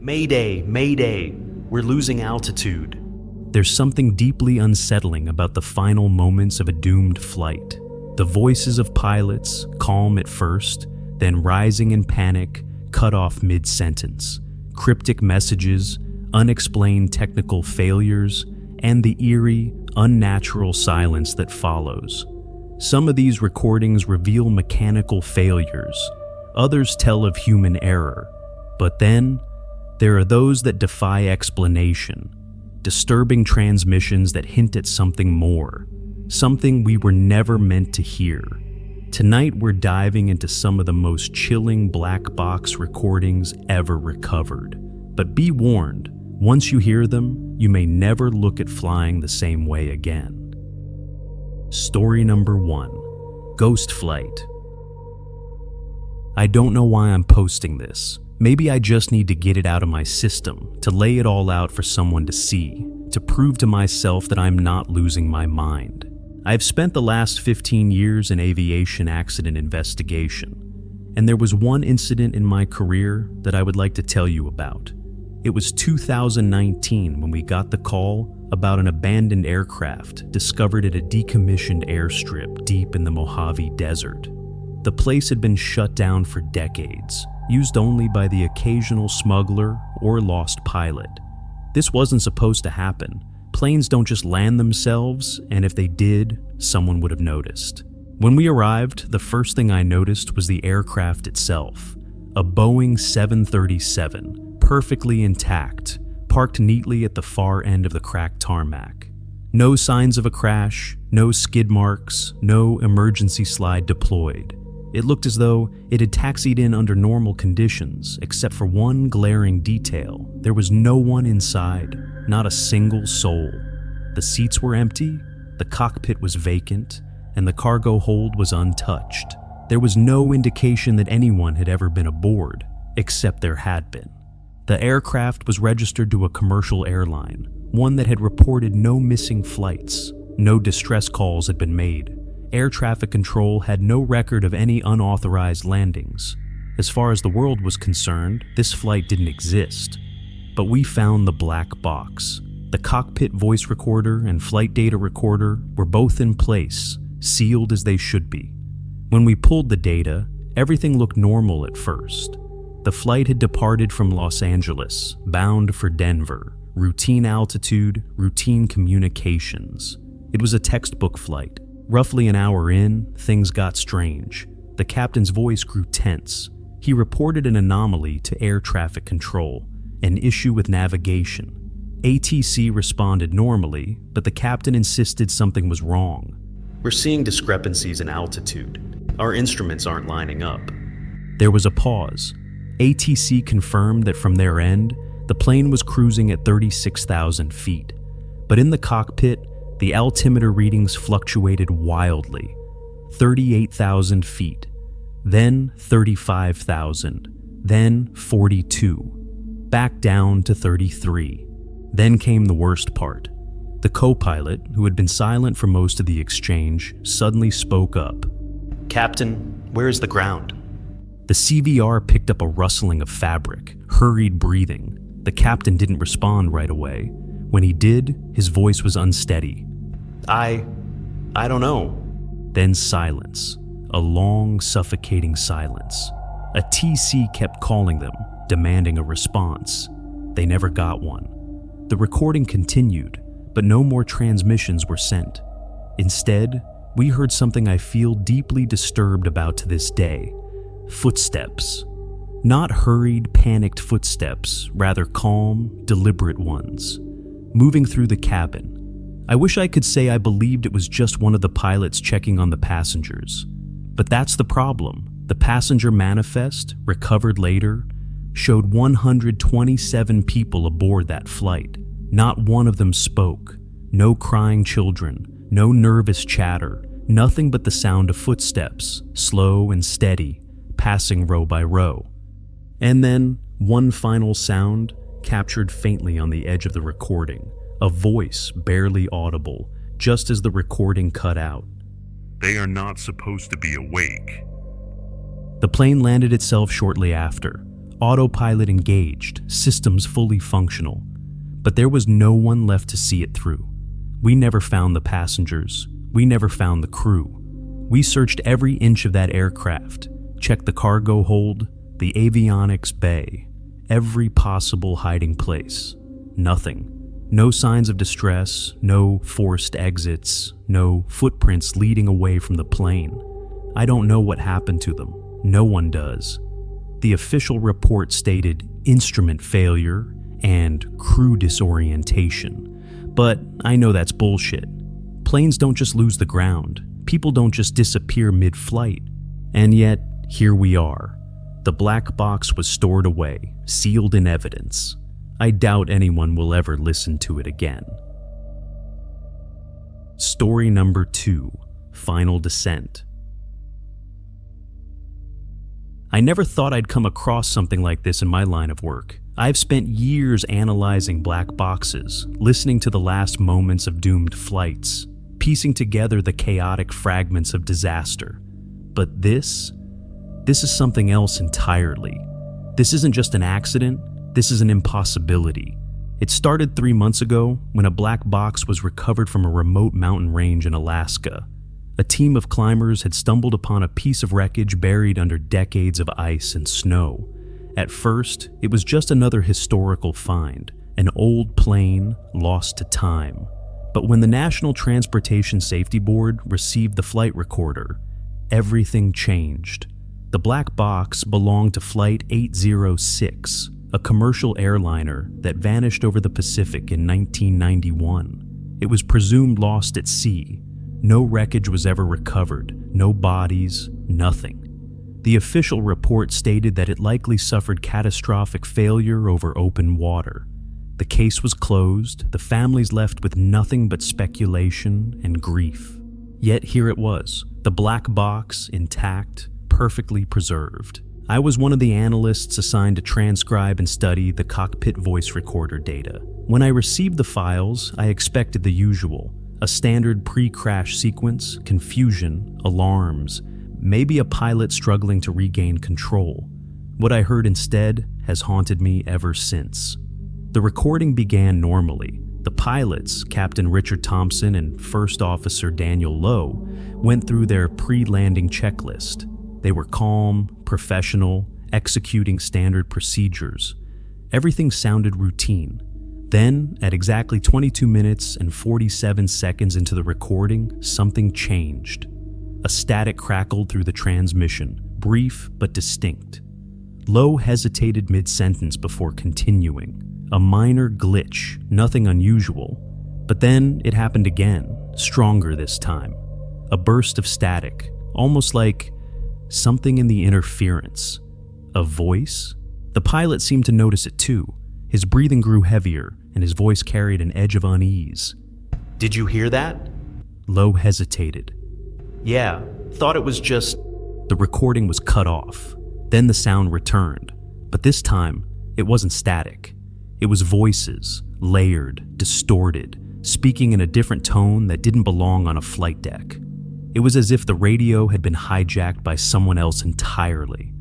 Mayday, mayday, we're losing altitude. There's something deeply unsettling about the final moments of a doomed flight. The voices of pilots, calm at first, then rising in panic, cut off mid-sentence. Cryptic messages, unexplained technical failures, and the eerie, unnatural silence that follows. Some of these recordings reveal mechanical failures, others tell of human error. But then, there are those that defy explanation, disturbing transmissions that hint at something more, something we were never meant to hear. Tonight we're diving into some of the most chilling black box recordings ever recovered. But be warned, once you hear them, you may never look at flying the same way again. Story number 1. Ghost Flight. I don't know why I'm posting this. Maybe I just need to get it out of my system, to lay it all out for someone to see, to prove to myself that I'm not losing my mind. I've spent the last 15 years in aviation accident investigation, and there was one incident in my career that I would like to tell you about. It was 2019 when we got the call about an abandoned aircraft discovered at a decommissioned airstrip deep in the Mojave Desert. The place had been shut down for decades, used only by the occasional smuggler or lost pilot. This wasn't supposed to happen. Planes don't just land themselves, and if they did, someone would have noticed. When we arrived, the first thing I noticed was the aircraft itself, a Boeing 737, perfectly intact, parked neatly at the far end of the cracked tarmac. No signs of a crash, no skid marks, no emergency slide deployed. It looked as though it had taxied in under normal conditions, except for one glaring detail. There was no one inside, not a single soul. The seats were empty, the cockpit was vacant, and the cargo hold was untouched. There was no indication that anyone had ever been aboard, except there had been. The aircraft was registered to a commercial airline, one that had reported no missing flights. No distress calls had been made. Air traffic control had no record of any unauthorized landings. As far as the world was concerned, this flight didn't exist. But we found the black box. The cockpit voice recorder and flight data recorder were both in place, sealed as they should be. When we pulled the data, everything looked normal at first. The flight had departed from Los Angeles, bound for Denver. Routine altitude, routine communications. It was a textbook flight. Roughly an hour in, things got strange. The captain's voice grew tense. He reported an anomaly to air traffic control, an issue with navigation. ATC responded normally, but the captain insisted something was wrong. We're seeing discrepancies in altitude. Our instruments aren't lining up. There was a pause. ATC confirmed that from their end, the plane was cruising at 36,000 feet. But in the cockpit, the altimeter readings fluctuated wildly. 38,000 feet, then 35,000, then 42, back down to 33. Then came the worst part. The co-pilot, who had been silent for most of the exchange, suddenly spoke up. "Captain, where is the ground?" The CVR picked up a rustling of fabric, hurried breathing. The captain didn't respond right away. When he did, his voice was unsteady. I don't know." Then silence. A long, suffocating silence. A TC kept calling them, demanding a response. They never got one. The recording continued, but no more transmissions were sent. Instead, we heard something I feel deeply disturbed about to this day. Footsteps. Not hurried, panicked footsteps, rather calm, deliberate ones. Moving through the cabin. I wish I could say I believed it was just one of the pilots checking on the passengers. But that's the problem. The passenger manifest, recovered later, showed 127 people aboard that flight. Not one of them spoke. No crying children, no nervous chatter, nothing but the sound of footsteps, slow and steady, passing row by row. And then, one final sound, captured faintly on the edge of the recording. A voice barely audible, just as the recording cut out. "They are not supposed to be awake." The plane landed itself shortly after. Autopilot engaged, systems fully functional. But there was no one left to see it through. We never found the passengers. We never found the crew. We searched every inch of that aircraft, checked the cargo hold, the avionics bay, every possible hiding place. Nothing. No signs of distress, no forced exits, no footprints leading away from the plane. I don't know what happened to them. No one does. The official report stated instrument failure and crew disorientation. But I know that's bullshit. Planes don't just lose the ground. People don't just disappear mid-flight. And yet, here we are. The black box was stored away, sealed in evidence. I doubt anyone will ever listen to it again. Story number 2, Final Descent. I never thought I'd come across something like this in my line of work. I've spent years analyzing black boxes, listening to the last moments of doomed flights, piecing together the chaotic fragments of disaster. But this is something else entirely. This isn't just an accident, this is an impossibility. It started 3 months ago when a black box was recovered from a remote mountain range in Alaska. A team of climbers had stumbled upon a piece of wreckage buried under decades of ice and snow. At first, it was just another historical find, an old plane lost to time. But when the National Transportation Safety Board received the flight recorder, everything changed. The black box belonged to Flight 806, a commercial airliner that vanished over the Pacific in 1991. It was presumed lost at sea. No wreckage was ever recovered, no bodies, nothing. The official report stated that it likely suffered catastrophic failure over open water. The case was closed, the families left with nothing but speculation and grief. Yet here it was, the black box, intact, perfectly preserved. I was one of the analysts assigned to transcribe and study the cockpit voice recorder data. When I received the files, I expected the usual. A standard pre-crash sequence, confusion, alarms, maybe a pilot struggling to regain control. What I heard instead has haunted me ever since. The recording began normally. The pilots, Captain Richard Thompson and First Officer Daniel Lowe, went through their pre-landing checklist. They were calm, professional, executing standard procedures. Everything sounded routine. Then, at exactly 22 minutes and 47 seconds into the recording, something changed. A static crackled through the transmission, brief but distinct. Lowe hesitated mid-sentence before continuing. A minor glitch, nothing unusual. But then it happened again, stronger this time. A burst of static, almost like something in the interference. A voice? The pilot seemed to notice it too. His breathing grew heavier, and his voice carried an edge of unease. Did you hear that? Lowe hesitated. Yeah, thought it was just... The recording was cut off. Then the sound returned. But this time, it wasn't static. It was voices, layered, distorted, speaking in a different tone that didn't belong on a flight deck. It was as if the radio had been hijacked by someone else entirely.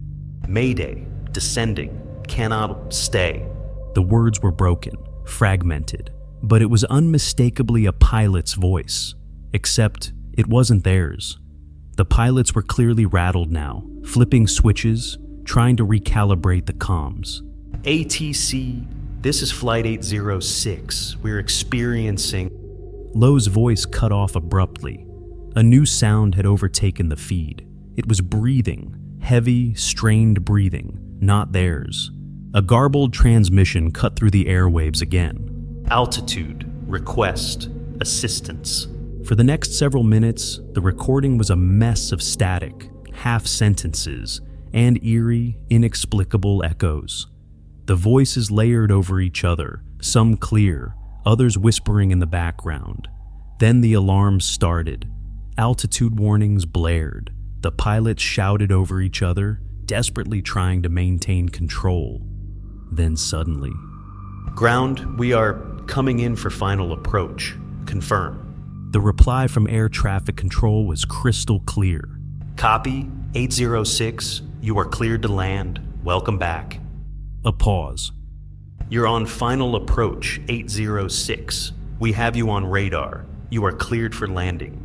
Mayday, descending, cannot stay. The words were broken, fragmented, but it was unmistakably a pilot's voice, except it wasn't theirs. The pilots were clearly rattled now, flipping switches, trying to recalibrate the comms. ATC, this is Flight 806. We're experiencing... Lowe's voice cut off abruptly. A new sound had overtaken the feed. It was breathing, heavy, strained breathing, not theirs. A garbled transmission cut through the airwaves again. Altitude, request, assistance. For the next several minutes, the recording was a mess of static, half-sentences, and eerie, inexplicable echoes. The voices layered over each other, some clear, others whispering in the background. Then the alarms started. Altitude warnings blared. The pilots shouted over each other, desperately trying to maintain control. Then suddenly... Ground, we are coming in for final approach. Confirm. The reply from air traffic control was crystal clear. Copy, 806, you are cleared to land. Welcome back. A pause. You're on final approach 806. We have you on radar. You are cleared for landing.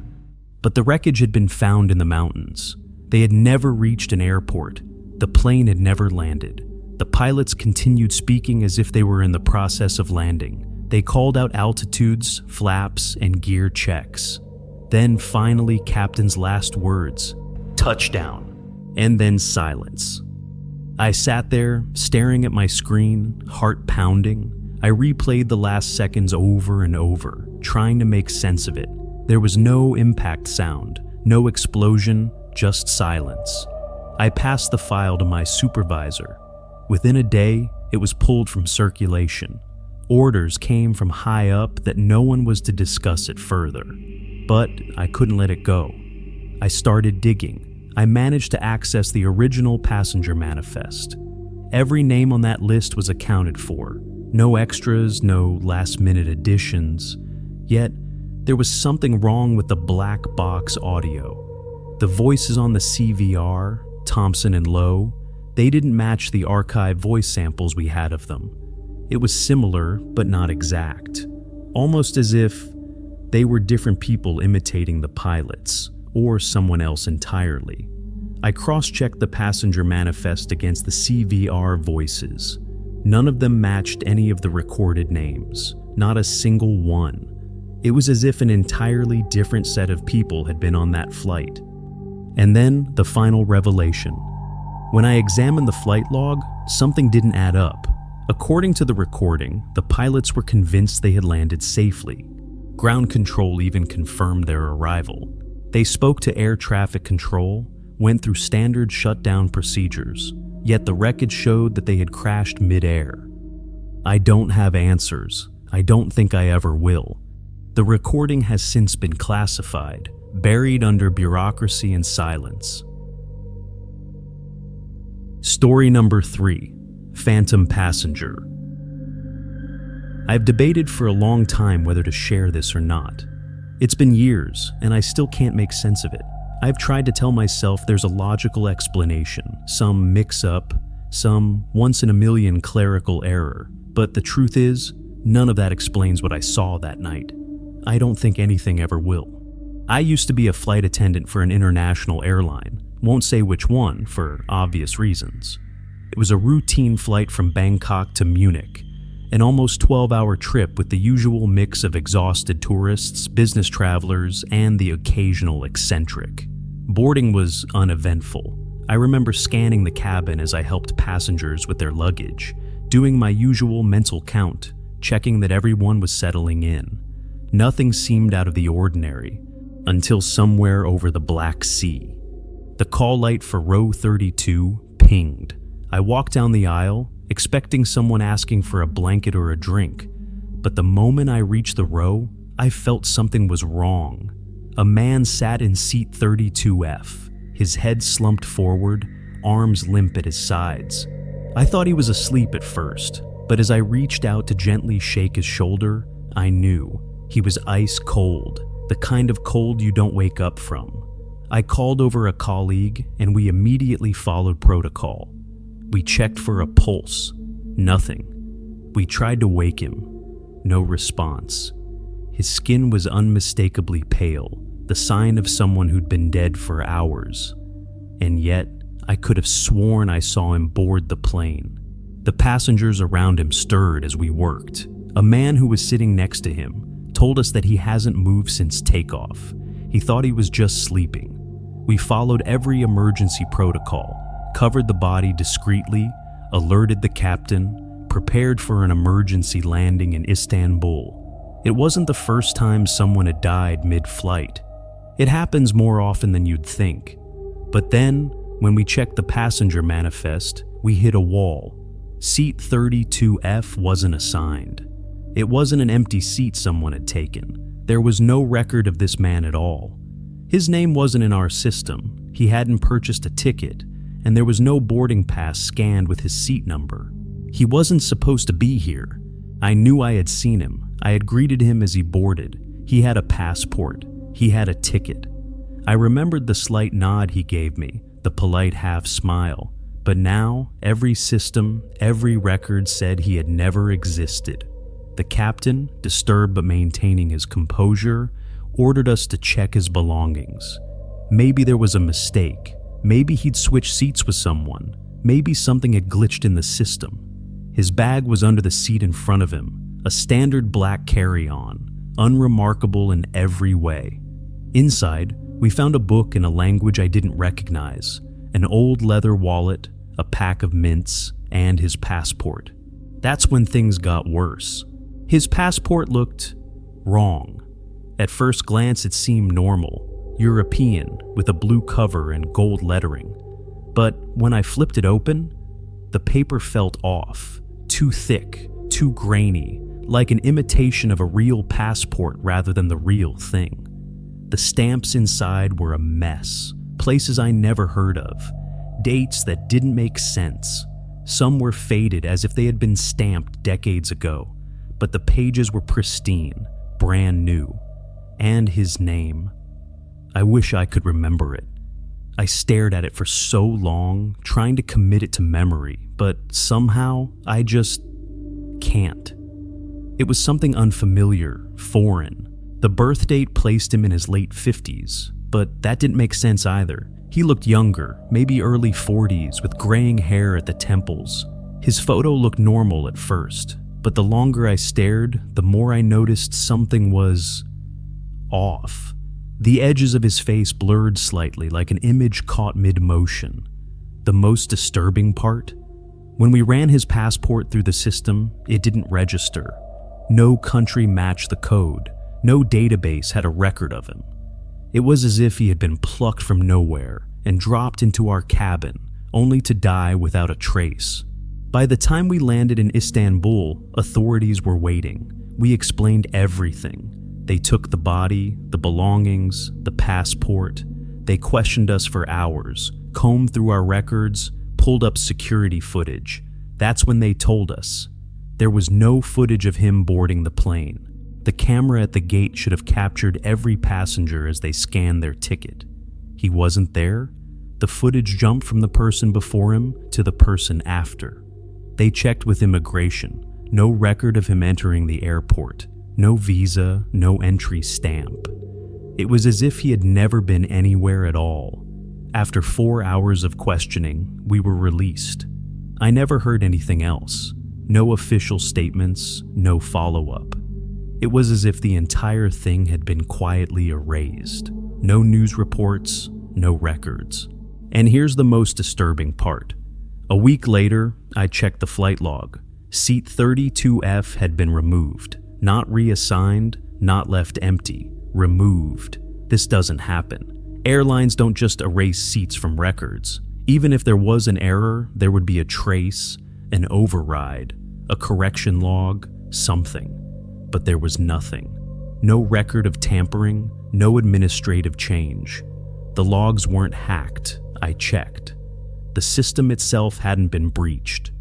But the wreckage had been found in the mountains. They had never reached an airport. The plane had never landed. The pilots continued speaking as if they were in the process of landing. They called out altitudes, flaps, and gear checks. Then finally, Captain's last words, Touchdown. and then silence. I sat there, staring at my screen, heart pounding. I replayed the last seconds over and over, trying to make sense of it. There was no impact sound, no explosion, just silence. I passed the file to my supervisor. Within a day, it was pulled from circulation. Orders came from high up that no one was to discuss it further. But I couldn't let it go. I started digging. I managed to access the original passenger manifest. Every name on that list was accounted for. No extras, no last-minute additions. Yet, there was something wrong with the black box audio. The voices on the CVR, Thompson and Lowe, they didn't match the archive voice samples we had of them. It was similar, but not exact. Almost as if they were different people imitating the pilots, or someone else entirely. I cross-checked the passenger manifest against the CVR voices. None of them matched any of the recorded names, not a single one. It was as if an entirely different set of people had been on that flight. And then the final revelation. When I examined the flight log, something didn't add up. According to the recording, the pilots were convinced they had landed safely. Ground control even confirmed their arrival. They spoke to air traffic control, went through standard shutdown procedures, yet the wreckage showed that they had crashed mid-air. I don't have answers. I don't think I ever will. The recording has since been classified, buried under bureaucracy and silence. Story number 3, Phantom Passenger. I've debated for a long time whether to share this or not. It's been years, and I still can't make sense of it. I've tried to tell myself there's a logical explanation, some mix-up, some once-in-a-million clerical error, but the truth is, none of that explains what I saw that night. I don't think anything ever will. I used to be a flight attendant for an international airline, won't say which one for obvious reasons. It was a routine flight from Bangkok to Munich, an almost 12-hour trip with the usual mix of exhausted tourists, business travelers, and the occasional eccentric. Boarding was uneventful. I remember scanning the cabin as I helped passengers with their luggage, doing my usual mental count, checking that everyone was settling in. Nothing seemed out of the ordinary, until somewhere over the Black Sea. The call light for row 32 pinged. I walked down the aisle, expecting someone asking for a blanket or a drink, but the moment I reached the row, I felt something was wrong. A man sat in seat 32F, his head slumped forward, arms limp at his sides. I thought he was asleep at first, but as I reached out to gently shake his shoulder, I knew he was ice cold, the kind of cold you don't wake up from. I called over a colleague, and we immediately followed protocol. We checked for a pulse. Nothing. We tried to wake him. No response. His skin was unmistakably pale, the sign of someone who'd been dead for hours. And yet, I could have sworn I saw him board the plane. The passengers around him stirred as we worked. A man who was sitting next to him told us that he hasn't moved since takeoff. He thought he was just sleeping. We followed every emergency protocol, covered the body discreetly, alerted the captain, prepared for an emergency landing in Istanbul. It wasn't the first time someone had died mid-flight. It happens more often than you'd think. But then, when we checked the passenger manifest, we hit a wall. Seat 32F wasn't assigned. It wasn't an empty seat someone had taken. There was no record of this man at all. His name wasn't in our system. He hadn't purchased a ticket, and there was no boarding pass scanned with his seat number. He wasn't supposed to be here. I knew I had seen him. I had greeted him as he boarded. He had a passport. He had a ticket. I remembered the slight nod he gave me, the polite half smile, But now, every system, every record said he had never existed. The captain, disturbed but maintaining his composure, ordered us to check his belongings. Maybe there was a mistake. Maybe he'd switched seats with someone. Maybe something had glitched in the system. His bag was under the seat in front of him, a standard black carry-on, unremarkable in every way. Inside, we found a book in a language I didn't recognize, an old leather wallet, a pack of mints, and his passport. That's when things got worse. His passport looked wrong. At first glance, it seemed normal, European, with a blue cover and gold lettering. But when I flipped it open, the paper felt off, too thick, too grainy, like an imitation of a real passport rather than the real thing. The stamps inside were a mess, places I never heard of, dates that didn't make sense. Some were faded as if they had been stamped decades ago, but the pages were pristine, brand new. And his name. I wish I could remember it. I stared at it for so long, trying to commit it to memory, but somehow I just can't. It was something unfamiliar, foreign. The birth date placed him in his late 50s, but that didn't make sense either. He looked younger, maybe early 40s, with graying hair at the temples. His photo looked normal at first, but the longer I stared, the more I noticed something was off. The edges of his face blurred slightly, like an image caught mid-motion. The most disturbing part? When we ran his passport through the system, it didn't register. No country matched the code. No database had a record of him. It was as if he had been plucked from nowhere and dropped into our cabin, only to die without a trace. By the time we landed in Istanbul, authorities were waiting. We explained everything. They took the body, the belongings, the passport. They questioned us for hours, combed through our records, pulled up security footage. That's when they told us. There was no footage of him boarding the plane. The camera at the gate should have captured every passenger as they scanned their ticket. He wasn't there. The footage jumped from the person before him to the person after. They checked with immigration. No record of him entering the airport. No visa, no entry stamp. It was as if he had never been anywhere at all. After 4 hours of questioning, we were released. I never heard anything else. No official statements, no follow-up. It was as if the entire thing had been quietly erased. No news reports, no records. And here's the most disturbing part. A week later, I checked the flight log. Seat 32F had been removed. Not reassigned, not left empty. Removed. This doesn't happen. Airlines don't just erase seats from records. Even if there was an error, there would be a trace, an override, a correction log, something. But there was nothing. No record of tampering, no administrative change. The logs weren't hacked, I checked. The system itself hadn't been breached.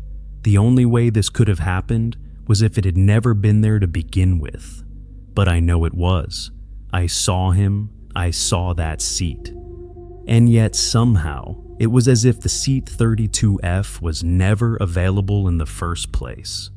The only way this could have happened was if it had never been there to begin with. But I know it was. I saw him, I saw that seat. And yet somehow, it was as if the seat 32F was never available in the first place.